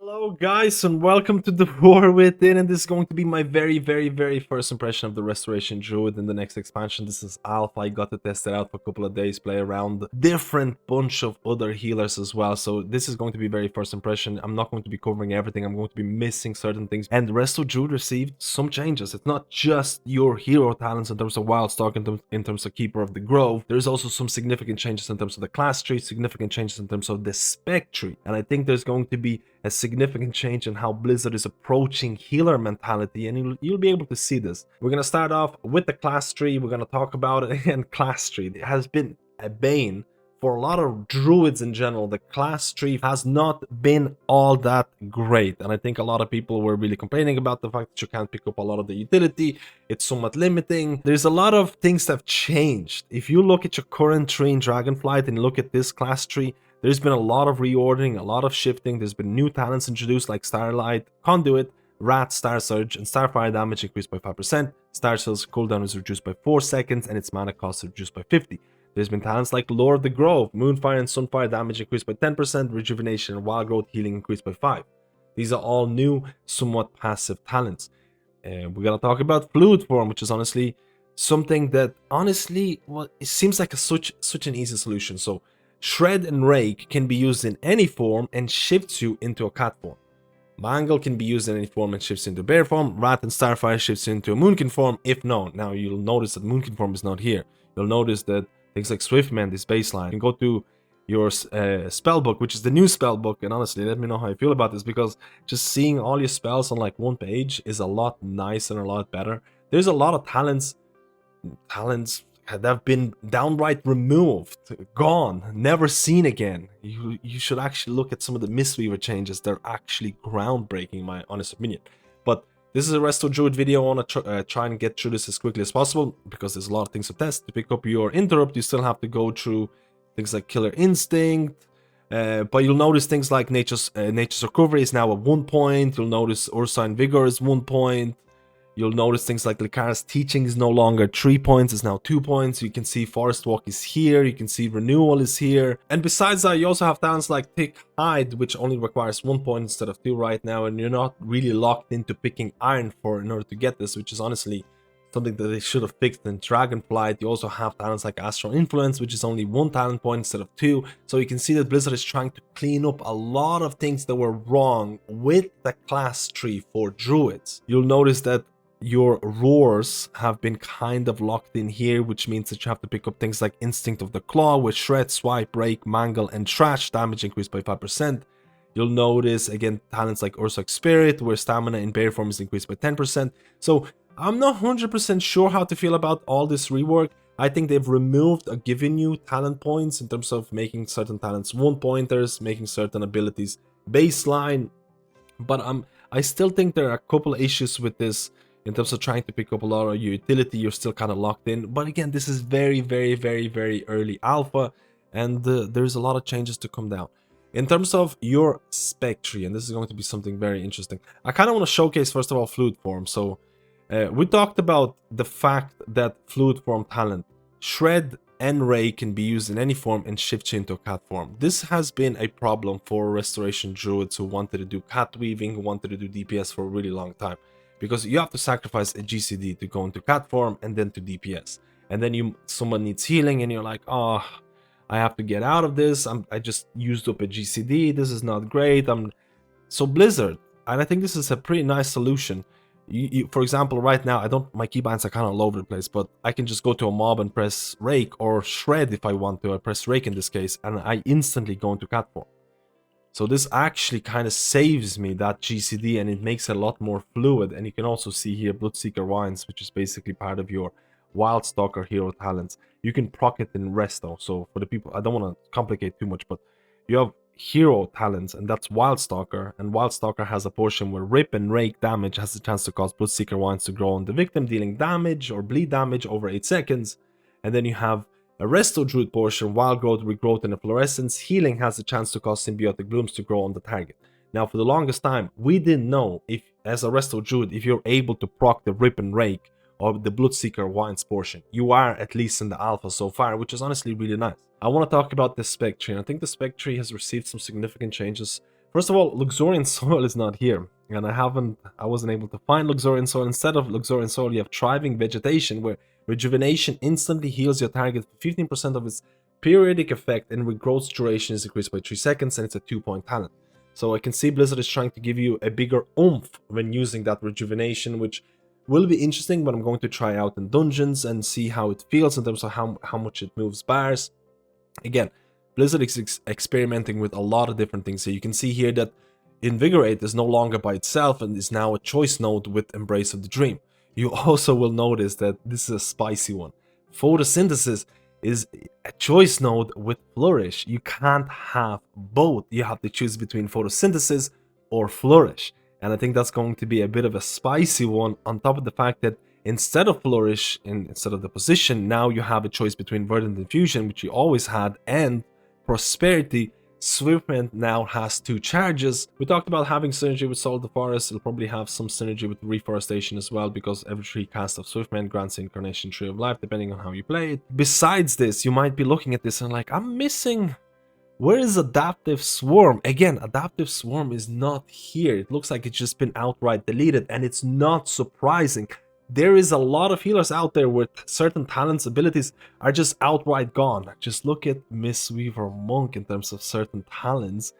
Hello guys and welcome to the War Within, and this is going to be my very first impression of the Restoration Druid in the next expansion. This is alpha. I got to test it out for a couple of days, play around different bunch of other healers as well. So this is going to be very first impression. I'm not going to be covering everything. I'm going to be missing certain things. And the Resto Druid received some changes. It's not just your hero talents in terms of Wild Stalk, in terms of Keeper of the Grove. There's also some significant changes in terms of the class tree, significant changes in terms of the spec tree. And I think there's going to be a significant change in how Blizzard is approaching healer mentality, and you'll be able to see this. We're going to start off with the class tree. We're going to talk about it, and class tree has been a bane for a lot of druids in general. The class tree has not been all that great, and I think a lot of people were really complaining about the fact that you can't pick up a lot of the utility. It's somewhat limiting. There's a lot of things that have changed. If you look at your current tree in Dragonflight and look at this class tree, there's been a lot of reordering, a lot of shifting. There's been new talents introduced like Starlight, Conduit, Rat, Star Surge, and Starfire damage increased by 5%. Star Shell's cooldown is reduced by 4 seconds, and its mana cost is reduced by 50. There's been talents like Lore of the Grove, Moonfire and Sunfire damage increased by 10%, Rejuvenation and Wild Growth healing increased by 5. These are all new, somewhat passive talents. And we're gonna talk about Fluid Form, which is honestly something that well, it seems like such an easy solution. So Shred and Rake can be used in any form and shifts you into a cat form. Mangle can be used in any form and shifts into bear form. Rat and Starfire shifts into a Moonkin form if known. Now you'll notice that Moonkin form is not here. You'll notice that things like Swiftman, this baseline, you can go to your spell book, which is the new spell book, and honestly, let me know how you feel about this, because just seeing all your spells on like one page is a lot nicer and a lot better. There's a lot of talents that have been downright removed, gone, never seen again. You should actually look at some of the Mistweaver changes. They're actually groundbreaking, in my honest opinion. But this is a Resto Druid video. I want to try and get through this as quickly as possible, because there's a lot of things to test. To pick up your Interrupt, you still have to go through things like Killer Instinct, but you'll notice things like Nature's Recovery is now at 1 point. You'll notice Ursine Vigor is 1 point. You'll notice things like Likara's Teaching is no longer 3 points, it's now 2 points. You can see Forest Walk is here, you can see Renewal is here. And besides that, you also have talents like Thick Hide, which only requires 1 point instead of 2 right now, and you're not really locked into picking Iron in order to get this, which is honestly something that they should have fixed in Dragonflight. You also have talents like Astral Influence, which is only 1 talent point instead of 2. So you can see that Blizzard is trying to clean up a lot of things that were wrong with the class tree for druids. You'll notice that your roars have been kind of locked in here, which means that you have to pick up things like Instinct of the Claw with Shred, Swipe, Break, Mangle, and Trash damage increased by 5%. You'll notice again talents like Ursak Spirit, where stamina in bear form is increased by 10%. So I'm not 100% sure how to feel about all this rework. I think they've removed or given you talent points in terms of making certain talents 1-pointers, making certain abilities baseline. But I still think there are a couple of issues with this. In terms of trying to pick up a lot of your utility, you're still kind of locked in. But again, this is very early alpha, and there's a lot of changes to come down. In terms of your spec tree, and this is going to be something very interesting, I kind of want to showcase first of all Fluid Form. So we talked about the fact that Fluid Form talent, Shred and Ray, can be used in any form and shift you into a cat form. This has been a problem for Restoration Druids who wanted to do cat weaving, who wanted to do DPS for a really long time. Because you have to sacrifice a GCD to go into cat form and then to DPS. And then someone needs healing and you're like, oh, I have to get out of this. I just used up a GCD. This is not great. So Blizzard, and I think this is a pretty nice solution. For example, right now, my keybinds are kind of all over the place, but I can just go to a mob and press Rake or Shred if I want to. I press Rake in this case, and I instantly go into cat form. So this actually kind of saves me that GCD, and it makes it a lot more fluid. And you can also see here Bloodseeker Wines, which is basically part of your Wild Stalker hero talents. You can proc it in Resto. So for the people, I don't want to complicate too much, but you have hero talents, and that's Wild Stalker. And Wild Stalker has a portion where Rip and Rake damage has the chance to cause Bloodseeker Wines to grow on the victim, dealing damage or bleed damage over 8 seconds. And then you have a Resto Druid portion, Wild Growth, Regrowth, and a Fluorescence. Healing has the chance to cause Symbiotic Blooms to grow on the target. Now, for the longest time, we didn't know if, as a Resto Druid, if you're able to proc the Rip and Rake or the Bloodseeker Wines portion. You are at least in the alpha so far, which is honestly really nice. I want to talk about the spec tree, and I think the spec tree has received some significant changes First of all, Luxuriant Soil is not here, and I wasn't able to find Luxuriant Soil. Instead of Luxuriant Soil, you have Thriving Vegetation, where Rejuvenation instantly heals your target for 15% of its periodic effect, and regrowth duration is increased by 3 seconds, and it's a 2-point talent. So I can see Blizzard is trying to give you a bigger oomph when using that Rejuvenation, which will be interesting, but I'm going to try out in dungeons and see how it feels in terms of how much it moves bars. Again, Blizzard is experimenting with a lot of different things. So you can see here that Invigorate is no longer by itself and is now a choice node with Embrace of the Dream. You also will notice that this is a spicy one. Photosynthesis is a choice node with Flourish. You can't have both. You have to choose between Photosynthesis or Flourish. And I think that's going to be a bit of a spicy one, on top of the fact that instead of Flourish, instead of the position, now you have a choice between Verdant Infusion, which you always had, and Prosperity. Swiftwind now has 2 charges. We talked about having synergy with Soul of the Forest. It'll probably have some synergy with Reforestation as well, because every 3 casts of Swiftwind grants Incarnation Tree of Life, depending on how you play it. Besides this, you might be looking at this and like, I'm missing... Where is Adaptive Swarm? Again, Adaptive Swarm is not here. It looks like it's just been outright deleted, and it's not surprising. There is a lot of healers out there with certain talents, abilities are just outright gone. Just look at Mistweaver Monk in terms of certain talents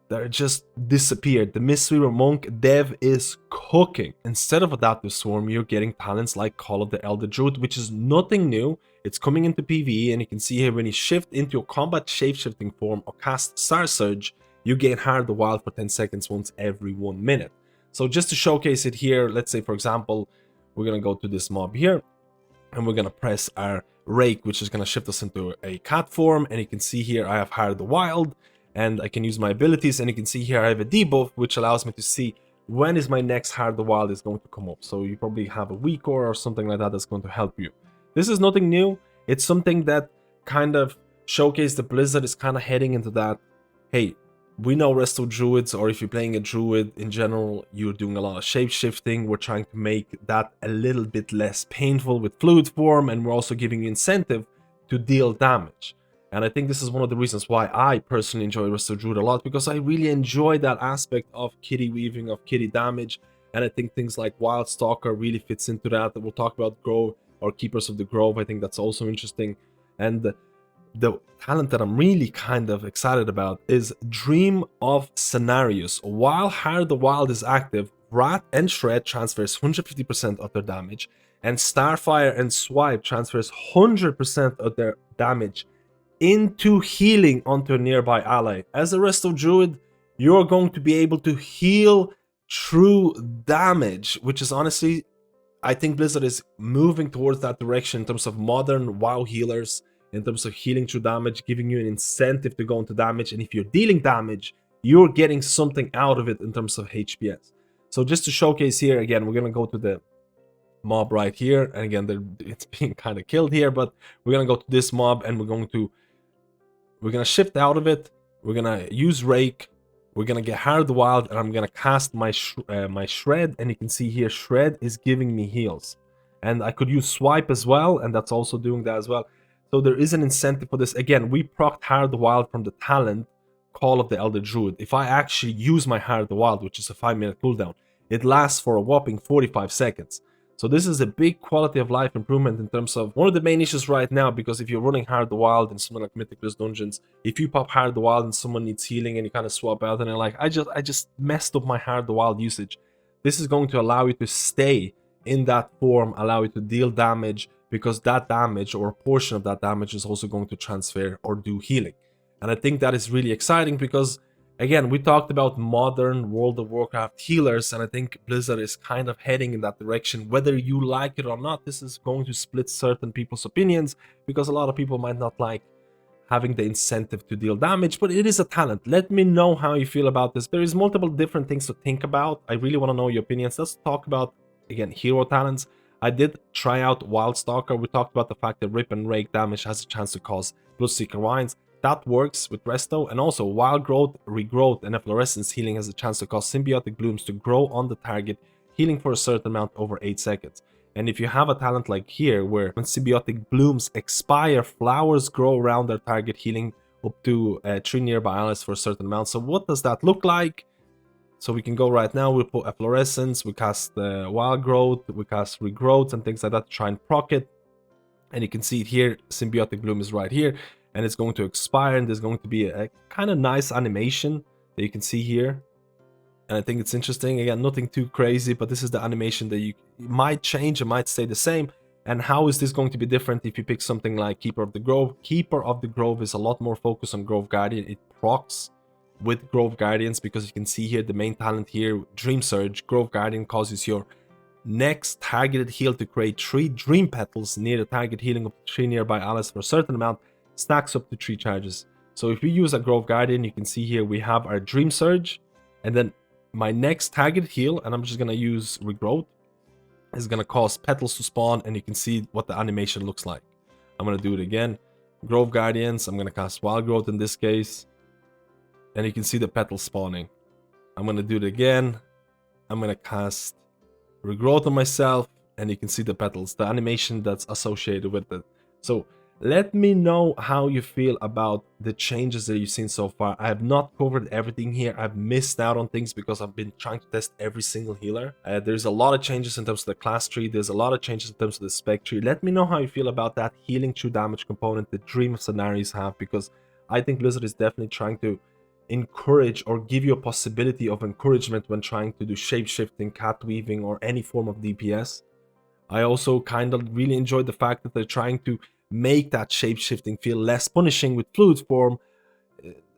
that are just disappeared. The Mistweaver Monk dev is cooking. Instead of Adaptive Swarm, you're getting talents like Call of the Elder Druid, which is nothing new. It's coming into PvE, and you can see here when you shift into a combat shapeshifting form or cast Star Surge, you gain Heart the Wild for 10 seconds once every 1 minute. So just to showcase it here, let's say for example, we're going to go to this mob here, and we're going to press our Rake, which is going to shift us into a cat form, and you can see here I have Heart the Wild, and I can use my abilities, and you can see here I have a debuff, which allows me to see when is my next Heart the Wild is going to come up. So you probably have a weak or something like that that's going to help you. This is nothing new. It's something that kind of showcased the Blizzard is kind of heading into that, hey, we know Resto Druids, or if you're playing a Druid in general, you're doing a lot of shape-shifting. We're trying to make that a little bit less painful with Fluid Form, and we're also giving you incentive to deal damage. And I think this is one of the reasons why I personally enjoy Resto Druid a lot, because I really enjoy that aspect of kitty weaving, of kitty damage, and I think things like Wild Stalker really fits into that. We'll talk about Grove, or Keepers of the Grove. I think that's also interesting. And the talent that I'm really kind of excited about is Dream of Scenarios. While Heart the Wild is active, Wrath and Shred transfers 150% of their damage, and Starfire and Swipe transfers 100% of their damage into healing onto a nearby ally. As a Resto Druid, you're going to be able to heal through damage, which is honestly, I think Blizzard is moving towards that direction in terms of modern WoW healers, in terms of healing through damage, giving you an incentive to go into damage, and if you're dealing damage, you're getting something out of it in terms of HPS. So just to showcase here, again, we're going to go to the mob right here, and again, it's being kind of killed here, but we're going to go to this mob, and we're going to shift out of it, we're going to use Rake, we're going to get Heart the Wild, and I'm going to cast my Shred, and you can see here, Shred is giving me heals. And I could use Swipe as well, and that's also doing that as well. So there is an incentive for this. Again, we procced Heart the Wild from the talent Call of the Elder Druid. If I actually use my Heart the Wild, which is a 5-minute cooldown, it lasts for a whopping 45 seconds. So this is a big quality of life improvement in terms of one of the main issues right now, because if you're running Heart the Wild in something like Mythic Plus Dungeons, if you pop Heart the Wild and someone needs healing and you kind of swap out and they're like, I just messed up my Heart the Wild usage. This is going to allow you to stay in that form, allow you to deal damage, because that damage or a portion of that damage is also going to transfer or do healing. And I think that is really exciting because, again, we talked about modern World of Warcraft healers, and I think Blizzard is kind of heading in that direction. Whether you like it or not, this is going to split certain people's opinions, because a lot of people might not like having the incentive to deal damage, but it is a talent. Let me know how you feel about this. There is multiple different things to think about. I really want to know your opinions. Let's talk about, again, hero talents. I did try out Wild Stalker. We talked about the fact that Rip and Rake damage has a chance to cause Bloodseeker Vines. That works with Resto, and also Wild Growth, Regrowth, and Efflorescence healing has a chance to cause Symbiotic Blooms to grow on the target, healing for a certain amount over 8 seconds. And if you have a talent like here, where when Symbiotic Blooms expire, flowers grow around their target, healing up to 3 nearby allies for a certain amount. So what does that look like? So we can go right now, we put Efflorescence, we cast Wild Growth, we cast Regrowth and things like that to try and proc it. And you can see it here, Symbiotic Bloom is right here, and it's going to expire, and there's going to be a kind of nice animation that you can see here. And I think it's interesting. Again, nothing too crazy, but this is the animation that you might change, it might stay the same. And how is this going to be different if you pick something like Keeper of the Grove? Keeper of the Grove is a lot more focused on Grove Guardian. It procs with Grove Guardians, because you can see here the main talent here, Dream Surge. Grove Guardian causes your next targeted heal to create 3 Dream Petals near the target, healing up to 3 nearby allies for a certain amount, stacks up to 3 charges. So if we use a Grove Guardian, you can see here we have our Dream Surge, and then my next target heal, and I'm just gonna use Regrowth, is gonna cause petals to spawn, and you can see what the animation looks like. I'm gonna do it again. Grove Guardians, I'm gonna cast Wild Growth in this case, and you can see the petals spawning. I'm gonna do it again. I'm gonna cast Regrowth on myself, and you can see the petals, the animation that's associated with it. So let me know how you feel about the changes that you've seen so far. I have not covered everything here. I've missed out on things because I've been trying to test every single healer. There's a lot of changes in terms of the class tree. There's a lot of changes in terms of the spec tree. Let me know how you feel about that healing true damage component the Dream of Scenarios have, because I think Blizzard is definitely trying to encourage or give you a possibility of encouragement when trying to do shapeshifting, cat weaving, or any form of DPS. I also kind of really enjoyed the fact that they're trying to make that shapeshifting feel less punishing with fluid form.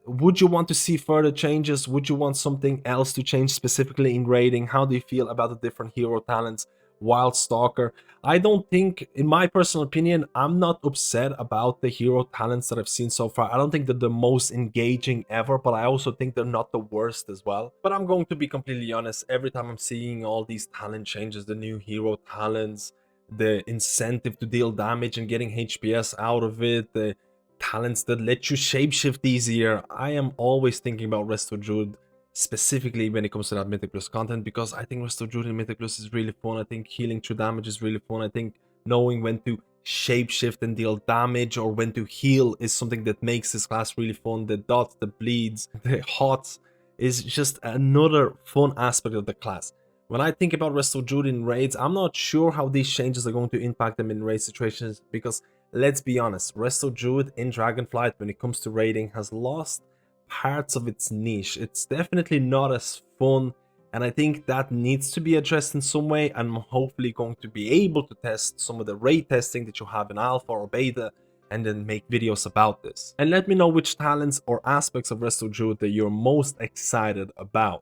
Would you want to see further changes? Would you want something else to change specifically in raiding? How do you feel about the different hero talents? Wild Stalker. I don't think, in my personal opinion, I'm not upset about the hero talents that I've seen so far. I don't think they're the most engaging ever, but I also think they're not the worst as well. But I'm going to be completely honest, every time I'm seeing all these talent changes, the new hero talents, the incentive to deal damage and getting HPS out of it, the talents that let you shapeshift easier, I am always thinking about Resto Druid, specifically when it comes to that Mythic Plus content, because I think Resto Druid in Mythic Plus is really fun. I think healing through damage is really fun. I think knowing when to shapeshift and deal damage or when to heal is something that makes this class really fun. The dots, the bleeds, the hots is just another fun aspect of the class. When I think about Resto Druid in raids, I'm not sure how these changes are going to impact them in raid situations, because let's be honest, Resto Druid in Dragonflight, when it comes to raiding, has lost parts of its niche. It's definitely not as fun, and I think that needs to be addressed in some way. I'm hopefully going to be able to test some of the raid testing that you have in alpha or beta, and then make videos about this. And let me know which talents or aspects of Resto Druid that you're most excited about.